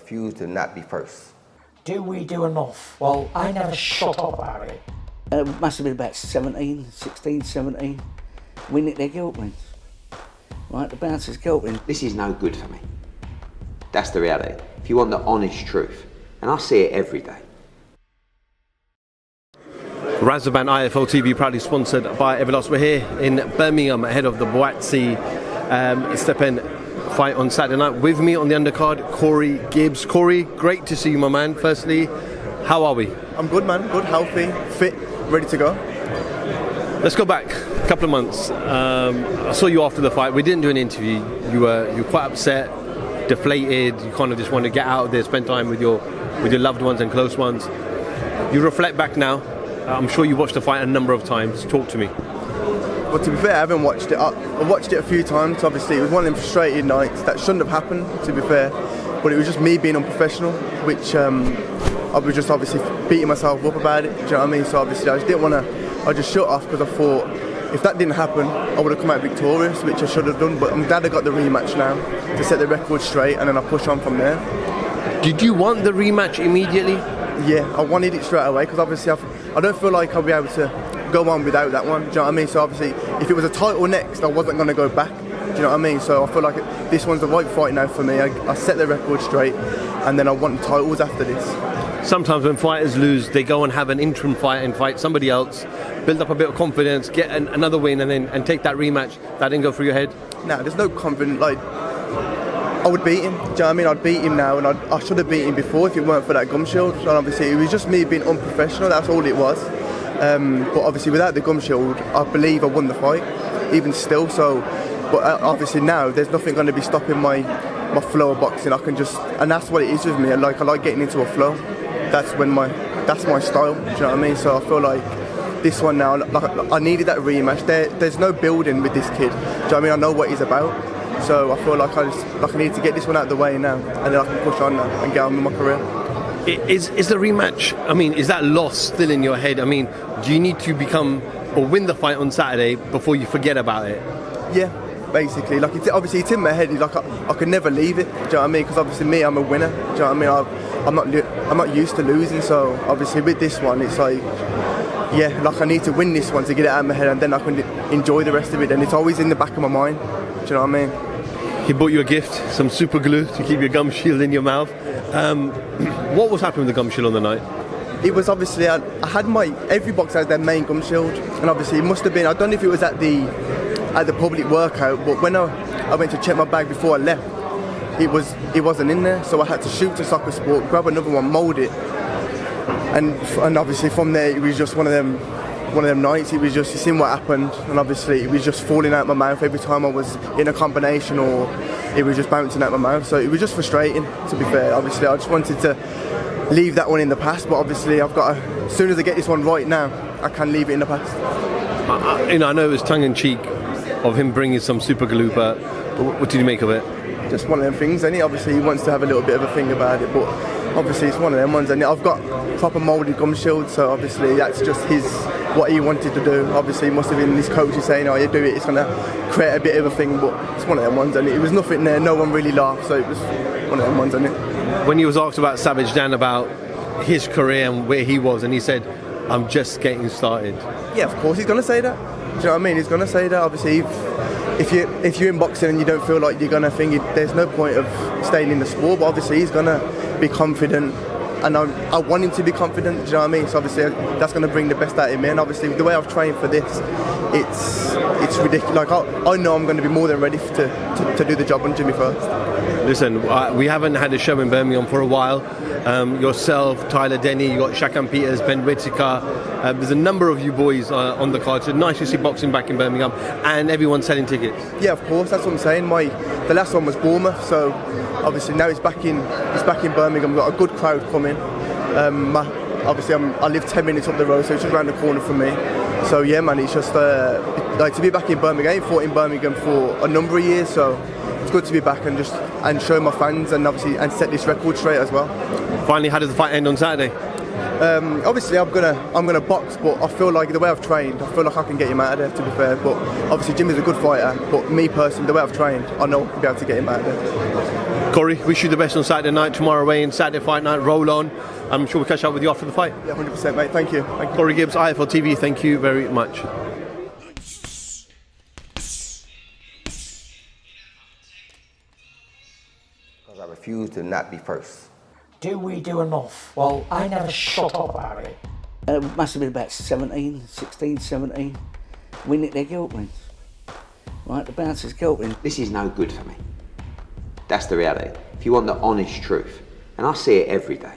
refuse to not be first. Do we do enough? Well, I never shut up about it. It must have been about 16, 17. We nicked their guilt rings. Right, the bouncer's guilt ring. This is no good for me. That's the reality. If you want the honest truth, and I see it every day. Razaban IFL TV proudly sponsored by Everlast. We're here in Birmingham ahead of the Boatsi Stepen fight on Saturday night. With me on the undercard, Cori Gibbs. Cori, great to see you, my man. Firstly, how are we? I'm good, man. Good, healthy, fit, ready to go. Let's go back a couple of months. I saw you after the fight. We didn't do an interview. You were quite upset, deflated. You kind of just want to get out of there, spend time with your loved ones and close ones. You reflect back now. I'm sure you watched the fight a number of times. Talk to me. Well, to be fair, I haven't watched it. I watched it a few times. Obviously, it was one of them frustrating nights that shouldn't have happened, to be fair. But it was just me being unprofessional, which I was just obviously beating myself up about it. Do you know what I mean? So obviously, I just didn't want to. I just shut off because I thought if that didn't happen, I would have come out victorious, which I should have done. But I'm glad I got the rematch now to set the record straight, and then I push on from there. Did you want the rematch immediately? Yeah, I wanted it straight away because obviously I don't feel like I'll be able to go on without that one. Do you know what I mean? So obviously, if it was a title next, I wasn't going to go back. Do you know what I mean? So I feel like this one's the right fight now for me. I set the record straight, and then I want titles after this. Sometimes when fighters lose, they go and have an interim fight and fight somebody else, build up a bit of confidence, get another win, and take that rematch. That didn't go through your head? No, there's no confidence. Like, I would beat him. Do you know what I mean? I'd beat him now, and I should have beat him before if it weren't for that gum shield. And obviously, it was just me being unprofessional. That's all it was. But obviously, without the gum shield, I believe I won the fight, even still. So, but obviously now, there's nothing going to be stopping my flow of boxing. I can just, and that's what it is with me. I like getting into a flow. That's my style. Do you know what I mean? So I feel like this one now, like, I needed that rematch. There's no building with this kid. Do you know what I mean? I know what he's about. So I feel like I need to get this one out of the way now, and then I can push on now and get on with my career. Is the rematch, I mean, is that loss still in your head? I mean, do you need to become or win the fight on Saturday before you forget about it? Yeah, basically. Like, obviously it's in my head. Like, I can never leave it. Do you know what I mean? Because obviously me, I'm a winner. Do you know what I mean? I'm not used to losing. So obviously with this one, it's like, yeah, like I need to win this one to get it out of my head, and then I can enjoy the rest of it. And it's always in the back of my mind. Do you know what I mean? He bought you a gift, some super glue to keep your gum shield in your mouth. What was happening with the gum shield on the night? It was obviously, I had every boxer has their main gum shield, and obviously it must have been, I don't know if it was at the public workout, but when I went to check my bag before I left, it wasn't in there, so I had to shoot to Soccer Sport, grab another one, mould it, and obviously from there it was just one of them nights. It was just, you seen what happened, and obviously it was just falling out my mouth every time I was in a combination, or it was just bouncing out my mouth. So it was just frustrating, to be fair. Obviously I just wanted to leave that one in the past, but obviously as soon as I get this one right now, I can leave it in the past. I know it was tongue-in-cheek of him bringing some super glue, but what did you make of it? Just one of them things, and obviously he wants to have a little bit of a thing about it, but obviously it's one of them ones, and I've got proper moulded gum shield, so obviously that's just what he wanted to do. Obviously, it must have been his coach saying, "Oh, you do it, it's going to create a bit of a thing," but it's one of them ones, and it was nothing there, no one really laughed, so it was one of them ones, isn't it? When he was asked about Savage Dan, about his career and where he was, and he said, "I'm just getting started." Yeah, of course he's going to say that. Do you know what I mean? He's going to say that. Obviously, if you're in boxing and you don't feel like you're going to think, there's no point of staying in the sport, but obviously he's going to be confident. And I want him to be confident, do you know what I mean? So obviously that's going to bring the best out of me. And obviously the way I've trained for this, it's ridiculous. Like I know I'm going to be more than ready to do the job on Jimmy first. Listen, we haven't had a show in Birmingham for a while. Yourself, Tyler Denny, you got Shakan Peters, Ben Whittaker. There's a number of you boys on the card. So nice to see boxing back in Birmingham, and everyone's selling tickets. Yeah, of course. That's what I'm saying. The last one was Bournemouth, so obviously now it's back in Birmingham. We've got a good crowd coming. Obviously I live 10 minutes up the road, so it's just around the corner from me. So yeah, man, it's just like to be back in Birmingham. I ain't fought in Birmingham for a number of years, so it's good to be back and show my fans and obviously set this record straight as well. Finally, how does the fight end on Saturday? Obviously I'm gonna box, but I feel like the way I've trained, I feel like I can get him out of there, to be fair. But obviously Jimmy's a good fighter, but me personally, the way I've trained, I know I'll be able to get him out of there. Cori, wish you the best on Saturday night, tomorrow away in Saturday fight night, roll on. I'm sure we'll catch up with you after the fight. Yeah, 100%, mate. Thank you. Thank you. Cori Gibbs, IFL TV, thank you very much. Because I refuse to not be first. Do we do enough? Well, I never shut up about it. It must have been about 16, 17. We nicked their guilt rings. Right, the bouncer's guilt ring. This is no good for me. That's the reality. If you want the honest truth, and I see it every day,